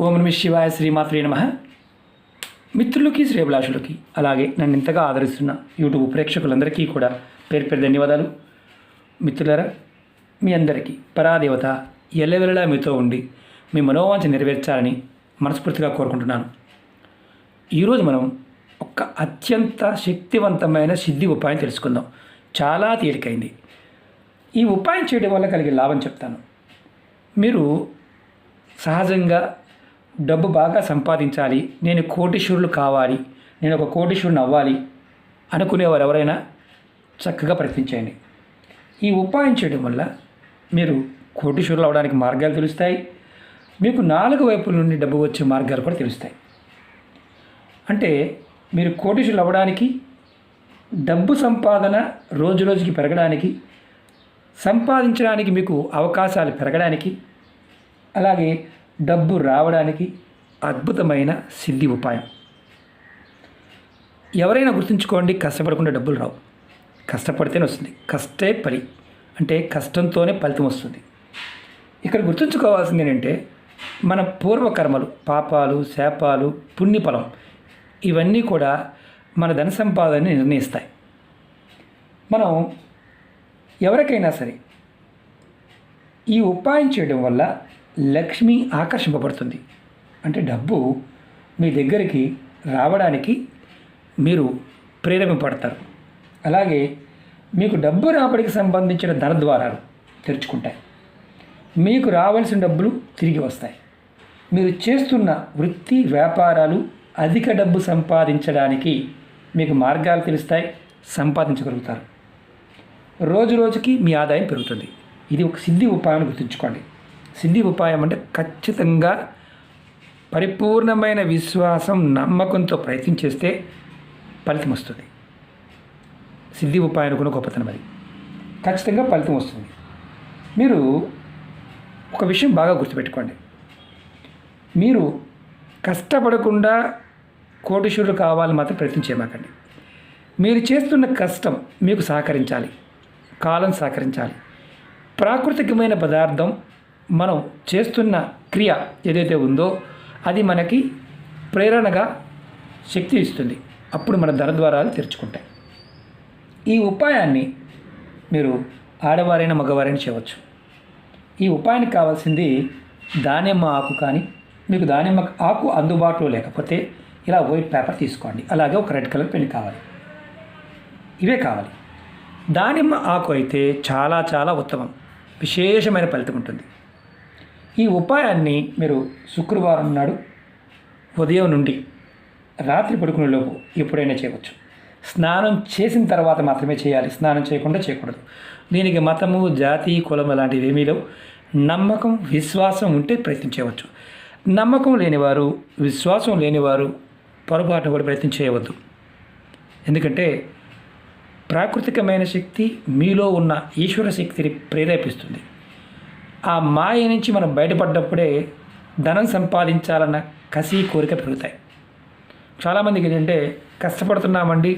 ఓం నమః శివాయ, శ్రీమాత్రే నమః. మిత్రులకి, శ్రేభిలాషులకి, అలాగే నన్ను ఇంతగా ఆదరిస్తున్న యూట్యూబ్ ప్రేక్షకులందరికీ కూడా పేరు పేరు ధన్యవాదాలు. మిత్రులారా, మీ అందరికీ పరాదేవత ఎల్లవెల్లలా మీతో ఉండి మీ మనోవాంఛ నెరవేర్చాలని మనస్ఫూర్తిగా కోరుకుంటున్నాను. ఈరోజు మనం ఒక అత్యంత శక్తివంతమైన సిద్ధి ఉపాయం తెలుసుకుందాం. చాలా తేలికైంది. ఈ ఉపాయం చేయడం వల్ల కలిగే లాభం చెప్తాను. మీరు సహజంగా డబ్బు బాగా సంపాదించాలి, నేను కోటీశ్వరులు కావాలి, నేను ఒక కోటీశ్వరుని అవ్వాలి అనుకునేవారు ఎవరైనా చక్కగా ప్రయత్నించండి. ఈ ఉపాయం చేయడం వల్ల మీరు కోటీశ్వరులు అవడానికి మార్గాలు తెలుస్తాయి. మీకు 4 వైపుల నుండి డబ్బు వచ్చే మార్గాలు కూడా తెలుస్తాయి. అంటే మీరు కోటీశ్వరులు అవ్వడానికి, డబ్బు సంపాదన రోజు రోజుకి పెరగడానికి, సంపాదించడానికి మీకు అవకాశాలు పెరగడానికి, అలాగే డబ్బు రావడానికి అద్భుతమైన సిద్ధి ఉపాయం. ఎవరైనా గుర్తుంచుకోండి, కష్టపడకుండా డబ్బులు రావు, కష్టపడితేనే వస్తుంది. కష్టే పని, అంటే కష్టంతోనే ఫలితం వస్తుంది. ఇక్కడ గుర్తుంచుకోవాల్సింది ఏంటంటే, మన పూర్వకర్మలు, పాపాలు, శాపాలు, పుణ్యఫలం ఇవన్నీ కూడా మన ధన సంపాదనని నిర్ణయిస్తాయి. మనం ఎవరికైనా సరే ఈ ఉపాయం చేయడం వల్ల లక్ష్మి ఆకర్షింపబడుతుంది. అంటే డబ్బు మీ దగ్గరికి రావడానికి మీరు ప్రేరేపింపబడతారు. అలాగే మీకు డబ్బు రాబడికి సంబంధించిన ధన ద్వారాలు తెరుచుకుంటాయి. మీకు రావాల్సిన డబ్బులు తిరిగి వస్తాయి. మీరు చేస్తున్న వృత్తి వ్యాపారాలు అధిక డబ్బు సంపాదించడానికి మీకు మార్గాలు తెలుస్తాయి, సంపాదించగలుగుతారు. రోజు రోజుకి మీ ఆదాయం పెరుగుతుంది. ఇది ఒక సిద్ధి ఉపాయం గుర్తుంచుకోండి. సిద్ధి ఉపాయం అంటే ఖచ్చితంగా పరిపూర్ణమైన విశ్వాసం, నమ్మకంతో ప్రయత్నం చేస్తే ఫలితం వస్తుంది. సిద్ధి ఉపాయం కూడా గొప్పతనం, అది ఖచ్చితంగా ఫలితం వస్తుంది. మీరు ఒక విషయం బాగా గుర్తుపెట్టుకోండి. మీరు కష్టపడకుండా కోటీశ్వరులు కావాలని మాత్రం ప్రయత్నం చేయమాకండి. మీరు చేస్తున్న కష్టం మీకు సహకరించాలి, కాలం సహకరించాలి. ప్రాకృతికమైన పదార్థం, మనం చేస్తున్న క్రియ ఏదైతే ఉందో అది మనకి ప్రేరణగా శక్తి ఇస్తుంది. అప్పుడు మన ధన ద్వారాలు తెరుచుకుంటాయి. ఈ ఉపాయాన్ని మీరు ఆడవారైనా మగవారైనా చేయవచ్చు. ఈ ఉపాయానికి కావాల్సింది దానిమ్మ ఆకు, కానీ మీకు దానిమ్మ ఆకు అందుబాటులో లేకపోతే ఇలా వైట్ పేపర్ తీసుకోండి. అలాగే ఒక రెడ్ కలర్ పెన్ కావాలి. ఇవే కావాలి. దానిమ్మ ఆకు అయితే చాలా చాలా ఉత్తమం, విశేషమైన ఫలితం ఉంటుంది. ఈ ఉపాయాన్ని మీరు శుక్రవారం నాడు ఉదయం నుండి రాత్రి పడుకునేలోపు ఎప్పుడైనా చేయవచ్చు. స్నానం చేసిన తర్వాత మాత్రమే చేయాలి, స్నానం చేయకుండా చేయకూడదు. దీనికి మతము, జాతి, కులం అలాంటివి ఏమీ లేవు. నమ్మకం, విశ్వాసం ఉంటే ప్రయత్నం చేయవచ్చు. నమ్మకం లేనివారు, విశ్వాసం లేనివారు పొరపాటును కూడా ప్రయత్నం చేయవద్దు. ఎందుకంటే ప్రాకృతికమైన శక్తి మీలో ఉన్న ఈశ్వర శక్తిని ప్రేరేపిస్తుంది. ఆ మాయ నుంచి మనం బయటపడ్డప్పుడే ధనం సంపాదించాలన్న కసి, కోరిక పెరుగుతాయి. చాలామందికి ఏంటంటే కష్టపడుతున్నామండి,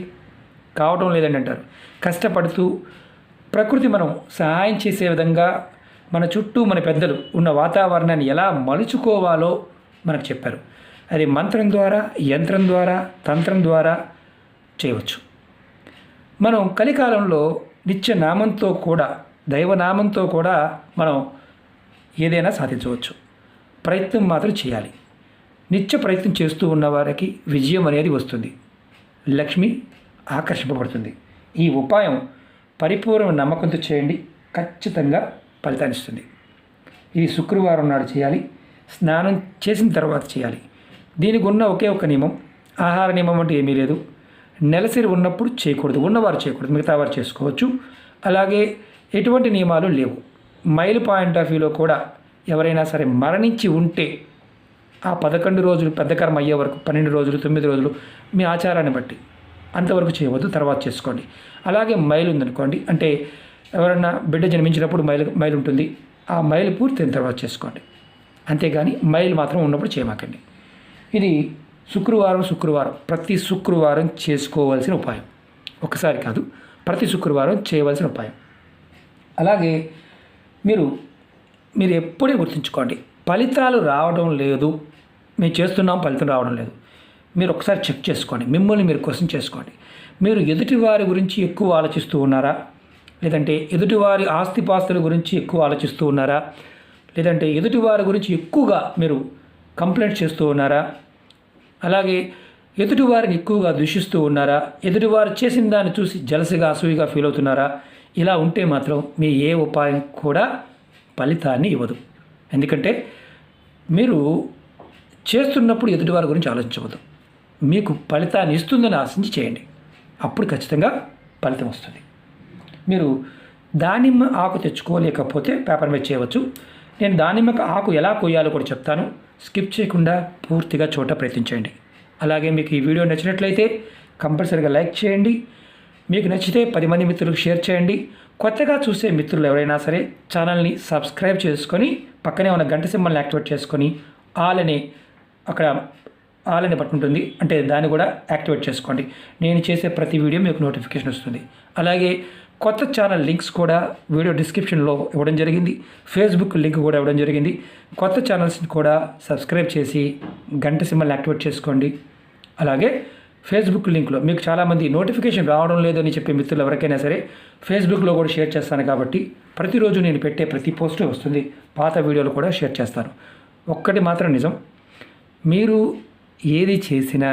కావటం లేదండి అంటారు. కష్టపడుతూ ప్రకృతి మనం సహాయం చేసే విధంగా మన చుట్టూ మన పెద్దలు ఉన్న వాతావరణాన్ని ఎలా మలుచుకోవాలో మనకు చెప్పారు. అది మంత్రం ద్వారా, యంత్రం ద్వారా, తంత్రం ద్వారా చేయవచ్చు. మనం కలికాలంలో నిత్య నామంతో కూడా, దైవనామంతో కూడా మనం ఏదైనా సాధించవచ్చు. ప్రయత్నం మాత్రం చేయాలి. నిత్య ప్రయత్నం చేస్తూ ఉన్న వారికి విజయం అనేది వస్తుంది, లక్ష్మి ఆకర్షింపబడుతుంది. ఈ ఉపాయం పరిపూర్ణ నమ్మకంతో చేయండి, ఖచ్చితంగా ఫలితాన్నిస్తుంది. ఇది శుక్రవారం నాడు చేయాలి, స్నానం చేసిన తర్వాత చేయాలి. దీనికి ఉన్న ఒకే ఒక నియమం, ఆహార నియమం అంటే ఏమీ లేదు. నెలసరి ఉన్నప్పుడు చేయకూడదు, ఉన్నవారు చేయకూడదు, మిగతా వారు చేసుకోవచ్చు. అలాగే ఎటువంటి నియమాలు లేవు. మైల్ పాయింట్ ఆఫ్ వ్యూలో కూడా ఎవరైనా సరే మరణించి ఉంటే ఆ 11 రోజులు పెద్ద కర్మ అయ్యే వరకు, 12 రోజులు, 9 రోజులు మీ ఆచారాన్ని బట్టి అంతవరకు చేయవద్దు, తర్వాత చేసుకోండి. అలాగే మైలు ఉందనుకోండి, అంటే ఎవరన్నా బిడ్డ జన్మించినప్పుడు మైలు ఉంటుంది, ఆ మైలు పూర్తయిన తర్వాత చేసుకోండి. అంతేగాని మైలు మాత్రం ఉన్నప్పుడు చేయమాకండి. ఇది శుక్రవారం ప్రతి శుక్రవారం చేసుకోవాల్సిన ఉపాయం. ఒకసారి కాదు, ప్రతి శుక్రవారం చేయవలసిన ఉపాయం. అలాగే మీరు ఎప్పుడే గుర్తుంచుకోండి, ఫలితాలు రావడం లేదు మేము చేస్తున్నాం, ఫలితం రావడం లేదు. మీరు ఒకసారి చెక్ చేసుకోండి, మిమ్మల్ని మీరు క్వశ్చన్ చేసుకోండి. మీరు ఎదుటివారి గురించి ఎక్కువ ఆలోచిస్తూ ఉన్నారా? లేదంటే ఎదుటివారి ఆస్తిపాస్తుల గురించి ఎక్కువ ఆలోచిస్తూ ఉన్నారా? లేదంటే ఎదుటివారి గురించి ఎక్కువగా మీరు కంప్లైంట్ చేస్తూ ఉన్నారా? అలాగే ఎదుటివారిని ఎక్కువగా దూషిస్తూ ఉన్నారా? ఎదుటివారు చేసిన దాన్ని చూసి జలసిగా అసూయగా ఫీల్ అవుతున్నారా? ఇలా ఉంటే మాత్రం మీ ఏ ఉపాయం కూడా ఫలితాన్ని ఇవ్వదు. ఎందుకంటే మీరు చేస్తున్నప్పుడు ఎదుటివారి గురించి ఆలోచించవద్దు. మీకు ఫలితాన్ని ఇస్తుందని ఆశించి చేయండి. అప్పుడు ఖచ్చితంగా ఫలితం వస్తుంది. మీరు దానిమ్మ ఆకు తెచ్చుకోలేకపోతే పేపర్ మీద చేయవచ్చు. నేను దానిమ్మ ఆకు ఎలా కొయ్యాలో కూడా చెప్తాను. స్కిప్ చేయకుండా పూర్తిగా చోట ప్రయత్నించండి. అలాగే మీకు ఈ వీడియో నచ్చినట్లయితే కంపల్సరీగా లైక్ చేయండి. మీకు నచ్చితే 10 మంది మిత్రులకు షేర్ చేయండి. కొత్తగా చూసే మిత్రులు ఎవరైనా సరే ఛానల్ని సబ్స్క్రైబ్ చేసుకొని పక్కనే ఉన్న గంట సింబల్ని యాక్టివేట్ చేసుకొని ఆల్ అనే బటన్ ఉంటుంది, అంటే దాన్ని కూడా యాక్టివేట్ చేసుకోండి. నేను చేసే ప్రతి వీడియో మీకు నోటిఫికేషన్ వస్తుంది. అలాగే కొత్త ఛానల్ లింక్స్ కూడా వీడియో డిస్క్రిప్షన్లో ఇవ్వడం జరిగింది. ఫేస్బుక్ లింక్ కూడా ఇవ్వడం జరిగింది. కొత్త ఛానల్స్ని కూడా సబ్స్క్రైబ్ చేసి గంట సింబల్ని యాక్టివేట్ చేసుకోండి. అలాగే ఫేస్బుక్ లింక్లో మీకు చాలామంది నోటిఫికేషన్ రావడం లేదని చెప్పే మిత్రులు ఎవరికైనా సరే ఫేస్బుక్లో కూడా షేర్ చేస్తాను. కాబట్టి ప్రతిరోజు నేను పెట్టే ప్రతి పోస్టు వస్తుంది. పాత వీడియోలు కూడా షేర్ చేస్తాను. ఒక్కటి మాత్రం నిజం, మీరు ఏది చేసినా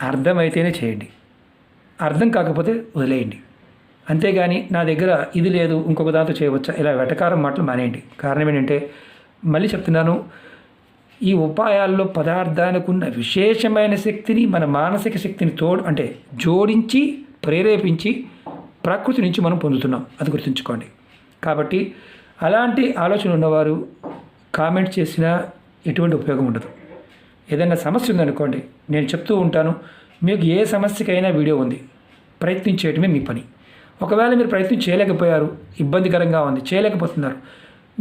అర్థమైతేనే చేయండి, అర్థం కాకపోతే వదిలేయండి. అంతేగాని నా దగ్గర ఇది లేదు ఇంకొక దాంతో చేయవచ్చా ఇలా వెటకారం మాటలు మానేయండి. కారణం ఏంటంటే మళ్ళీ చెప్తున్నాను, ఈ ఉపాయాల్లో పదార్థానికి ఉన్న విశేషమైన శక్తిని మన మానసిక శక్తిని జోడించి ప్రేరేపించి ప్రకృతి నుంచి మనం పొందుతున్నాం. అది గుర్తుంచుకోండి. కాబట్టి అలాంటి ఆలోచన ఉన్నవారు కామెంట్ చేసినా ఎటువంటి ఉపయోగం ఉండదు. ఏదైనా సమస్య ఉందనుకోండి, నేను చెప్తూ ఉంటాను, మీకు ఏ సమస్యకైనా వీడియో ఉంది, ప్రయత్నించేయటమే మీ పని. ఒకవేళ మీరు ప్రయత్నం చేయలేకపోయారు, ఇబ్బందికరంగా ఉంది, చేయలేకపోతున్నారు,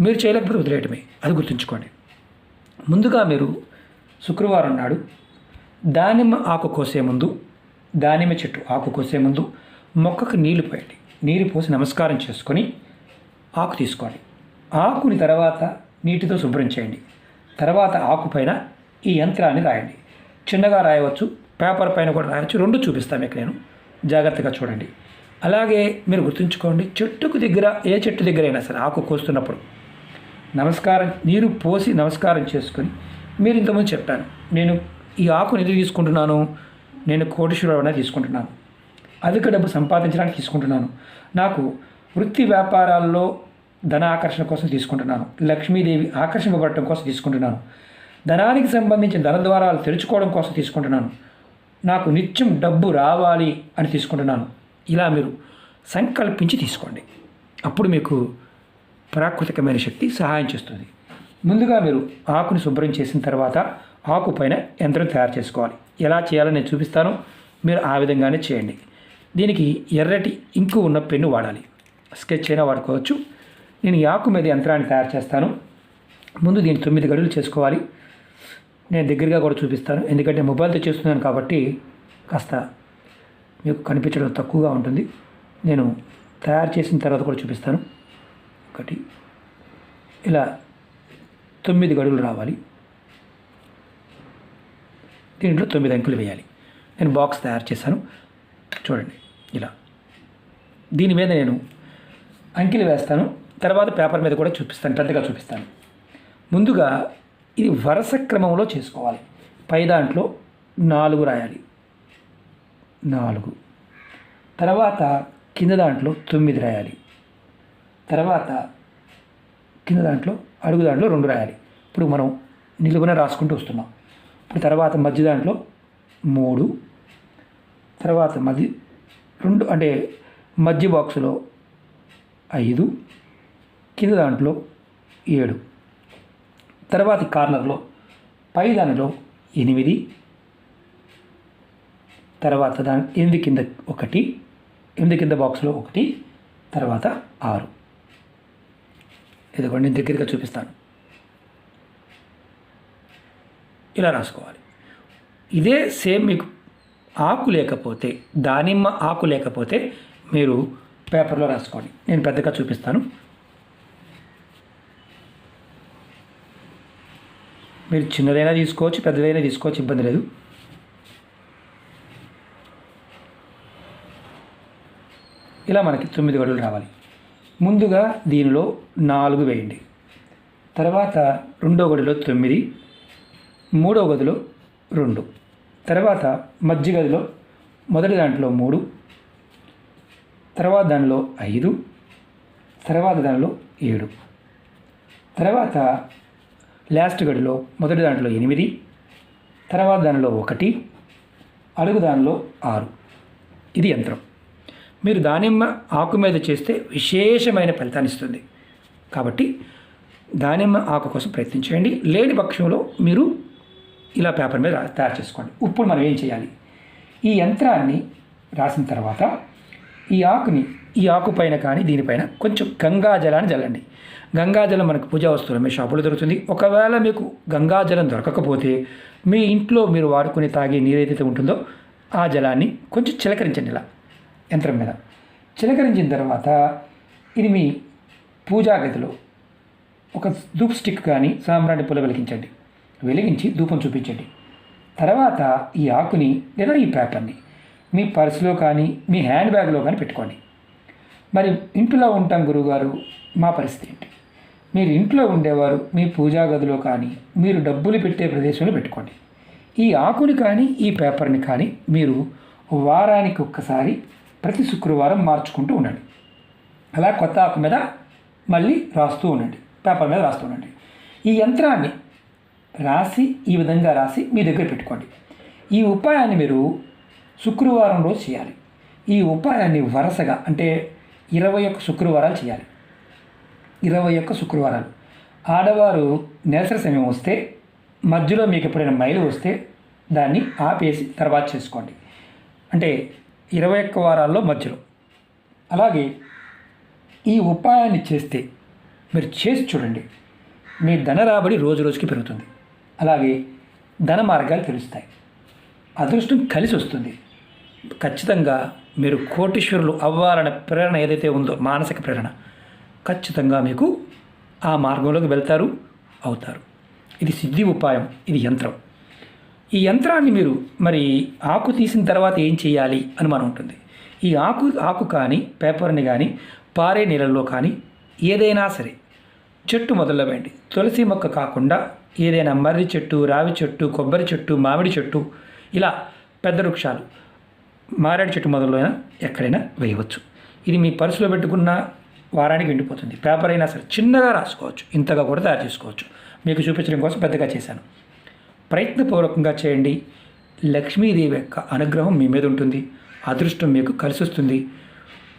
మీరు చేయలేకపోతే వదిలేయటమే. అది గుర్తుంచుకోండి. ముందుగా మీరు శుక్రవారం నాడు దానిమ్మ ఆకు కోసే ముందు, దానిమ్మ చెట్టు ఆకు కోసే ముందు మొక్కకు నీళ్లు పోయండి. నీరు పోసి నమస్కారం చేసుకొని ఆకు తీసుకోండి. ఆకుని తర్వాత నీటితో శుభ్రం చేయండి. తర్వాత ఆకు పైన ఈ యంత్రాన్ని రాయండి. చిన్నగా రాయవచ్చు, పేపర్ పైన కూడా రాయవచ్చు. రెండు చూపిస్తాను మీకు నేను, జాగ్రత్తగా చూడండి. అలాగే మీరు గుర్తుంచుకోండి, ఏ చెట్టు దగ్గర అయినా సరే ఆకు కోస్తున్నప్పుడు నమస్కారం, నీరు పోసి నమస్కారం చేసుకొని, మీరు ఇంతకుముందు చెప్పాను, నేను ఈ ఆకుని ఎందుకు తీసుకుంటున్నాను, నేను కోటీశ్వరుడు తీసుకుంటున్నాను, అధిక డబ్బు సంపాదించడానికి తీసుకుంటున్నాను, నాకు వృత్తి వ్యాపారాల్లో ధన ఆకర్షణ కోసం తీసుకుంటున్నాను, లక్ష్మీదేవి ఆకర్షింపబడటం కోసం తీసుకుంటున్నాను, ధనానికి సంబంధించిన ధన ద్వారాలు తెరుచుకోవడం కోసం తీసుకుంటున్నాను, నాకు నిత్యం డబ్బు రావాలి అని తీసుకుంటున్నాను. ఇలా మీరు సంకల్పించి తీసుకోండి. అప్పుడు మీకు ప్రాకృతికమైన శక్తి సహాయం చేస్తుంది. ముందుగా మీరు ఆకుని శుభ్రం చేసిన తర్వాత ఆకు పైన యంత్రం తయారు చేసుకోవాలి. ఎలా చేయాలో నేను చూపిస్తాను, మీరు ఆ విధంగానే చేయండి. దీనికి ఎర్రటి ఇంకు ఉన్న పెన్ను వాడాలి, స్కెచ్ అయినా వాడుకోవచ్చు. నేను ఈ ఆకు మీద యంత్రాన్ని తయారు చేస్తాను. ముందు దీన్ని 9 గడులు చేసుకోవాలి. నేను దగ్గరగా కూడా చూపిస్తాను, ఎందుకంటే మొబైల్తో చేస్తున్నాను కాబట్టి కాస్త మీకు కనిపించడం తక్కువగా ఉంటుంది. నేను తయారు చేసిన తర్వాత కూడా చూపిస్తాను. ఒకటి ఇలా 9 గడులు రావాలి. దీంట్లో 9 అంకెలు వేయాలి. నేను బాక్స్ తయారు చేశాను, చూడండి. ఇలా దీని మీద నేను అంకెలు వేస్తాను, తర్వాత పేపర్ మీద కూడా చూపిస్తాను, పెద్దగా చూపిస్తాను. ముందుగా ఇది వరుస క్రమంలో చేసుకోవాలి. పై దాంట్లో 4 రాయాలి, 4. తర్వాత కింద దాంట్లో 9 రాయాలి. తర్వాత కింద దాంట్లో అడుగు దాంట్లో 2 రాయాలి. ఇప్పుడు మనం నిలువున రాసుకుంటూ వస్తున్నాం. ఇప్పుడు తర్వాత మధ్య దాంట్లో 3, తర్వాత మధ్య 2 అంటే మధ్య బాక్సులో 5, కింద దాంట్లో 7, తర్వాత కార్నర్లో పై దానిలో 8, తర్వాత 8 కింద 1, 8 కింద బాక్స్లో 1, తర్వాత 6. ఇదిగోండి, నేను దగ్గరగా చూపిస్తాను. ఇలా రాసుకోవాలి. ఇదే సేమ్ మీకు ఆకు లేకపోతే, దానిమ్మ ఆకు లేకపోతే మీరు పేపర్లో రాసుకోండి. నేను పెద్దగా చూపిస్తాను. మీరు చిన్నదైనా తీసుకోవచ్చు, పెద్దదైనా తీసుకోవచ్చు, ఇబ్బంది లేదు. ఇలా మనకి 9 గడులు రావాలి. ముందుగా దీనిలో 4 వేయండి. తర్వాత రెండో గదిలో 9, మూడో గదిలో 2, తర్వాత మధ్య గదిలో మొదటి దాంట్లో 3, తర్వాత దానిలో 5, తర్వాత దానిలో 7, తర్వాత లాస్ట్ గడిలో మొదటి దాంట్లో 8, తర్వాత దానిలో 1, అడుగు దానిలో 6. ఇది యంత్రం. మీరు దానిమ్మ ఆకు మీద చేస్తే విశేషమైన ఫలితాన్ని ఇస్తుంది. కాబట్టి దానిమ్మ ఆకు కోసం ప్రయత్నించండి. లేని పక్షంలో మీరు ఇలా పేపర్ మీద తయారు చేసుకోండి. ఇప్పుడు మనం ఏం చేయాలి? ఈ యంత్రాన్ని రాసిన తర్వాత ఈ ఆకు పైన కానీ దీనిపైన కొంచెం గంగాజలాన్ని చల్లండి. గంగాజలం మనకు పూజా వస్తువులు మీ షాపులో దొరుకుతుంది. ఒకవేళ మీకు గంగాజలం దొరకకపోతే మీ ఇంట్లో మీరు వాడుకుని తాగే నీరు ఏదైతే ఉంటుందో ఆ జలాన్ని కొంచెం చిలకరించండి. ఇలా యంత్రం మీద చిలకరించిన తర్వాత ఇది మీ పూజా గదిలో ఒక ధూప్ స్టిక్ కానీ సాంబ్రాణి పుల్ల వెలిగించి ధూపం చూపించండి. తర్వాత ఈ ఆకుని లేదా ఈ పేపర్ని మీ పర్సులో కానీ మీ హ్యాండ్ బ్యాగ్లో కానీ పెట్టుకోండి. మరి ఇంట్లో ఉంటాం గురువుగారు, మా పరిస్థితి ఏంటి? మీరు ఇంట్లో ఉండేవారు మీ పూజా గదిలో కానీ మీరు డబ్బులు పెట్టే ప్రదేశంలో పెట్టుకోండి. ఈ ఆకుని కానీ ఈ పేపర్ని కానీ మీరు వారానికి ఒక్కసారి ప్రతి శుక్రవారం మార్చుకుంటూ ఉండండి. అలా కొత్త ఆకు మీద మళ్ళీ రాస్తూ ఉండండి, పేపర్ మీద రాస్తూ ఉండండి. ఈ యంత్రాన్ని రాసి ఈ విధంగా రాసి మీ దగ్గర పెట్టుకోండి. ఈ ఉపాయాన్ని మీరు శుక్రవారం రోజు చేయాలి. ఈ ఉపాయాన్ని వరుసగా అంటే 21 శుక్రవారాలు చేయాలి. 21 శుక్రవారాలు. ఆడవారు నెలసరి సమయం వస్తే మధ్యలో మీకు ఎప్పుడైనా మైలు వస్తే దాన్ని ఆపేసి తర్వాత చేసుకోండి. అంటే 21 వారాల్లో మధ్యలో. అలాగే ఈ ఉపాయాన్ని చేస్తే మీరు చేసి చూడండి, మీ ధన రాబడి రోజు రోజుకి పెరుగుతుంది. అలాగే ధన మార్గాలు తెలుస్తాయి, అదృష్టం కలిసి వస్తుంది. ఖచ్చితంగా మీరు కోటీశ్వరులు అవ్వాలనే ప్రేరణ ఏదైతే ఉందో మానసిక ప్రేరణ ఖచ్చితంగా మీకు ఆ మార్గంలోకి వెళ్తారు, అవుతారు. ఇది సిద్ధి ఉపాయం, ఇది యంత్రం. ఈ యంత్రాన్ని మీరు మరి ఆకు తీసిన తర్వాత ఏం చేయాలి అనుమానం ఉంటుంది. ఈ ఆకు కానీ పేపర్ని కానీ పారే నీళ్ళల్లో కానీ ఏదైనా సరే చెట్టు మొదల్లో వేయండి. తులసి మొక్క కాకుండా ఏదైనా మర్రి చెట్టు, రావి చెట్టు, కొబ్బరి చెట్టు, మామిడి చెట్టు, ఇలా పెద్ద వృక్షాలు, మారేడు చెట్టు మొదలైనా ఎక్కడైనా వేయవచ్చు. ఇది మీ పర్సులో పెట్టుకున్న వారానికి ఎండిపోతుంది. పేపర్ అయినా సరే చిన్నగా రాసుకోవచ్చు, ఇంతగా కూడా తయారు చేసుకోవచ్చు. మీకు చూపించడం కోసం పెద్దగా చేశాను. ప్రయత్నపూర్వకంగా చేయండి. లక్ష్మీదేవి యొక్క అనుగ్రహం మీ మీద ఉంటుంది. అదృష్టం మీకు కలిసి వస్తుంది.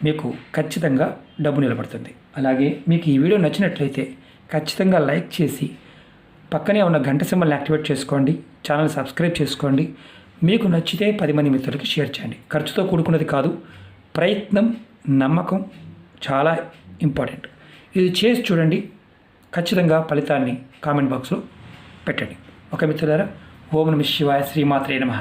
మీకు ఖచ్చితంగా డబ్బు నిలబడుతుంది. అలాగే మీకు ఈ వీడియో నచ్చినట్లయితే ఖచ్చితంగా లైక్ చేసి పక్కనే ఉన్న గంట సింబల్ని యాక్టివేట్ చేసుకోండి. ఛానల్ సబ్స్క్రైబ్ చేసుకోండి. మీకు నచ్చితే 10 మంది మిత్రులకి షేర్ చేయండి. ఖర్చుతో కూడుకున్నది కాదు, ప్రయత్నం, నమ్మకం చాలా ఇంపార్టెంట్. ఇది చేసి చూడండి, ఖచ్చితంగా ఫలితాన్ని కామెంట్ బాక్స్లో పెట్టండి. ఓకే మిత్రులారా, ఓం నమః శివాయ, శ్రీమాత్రే నమః.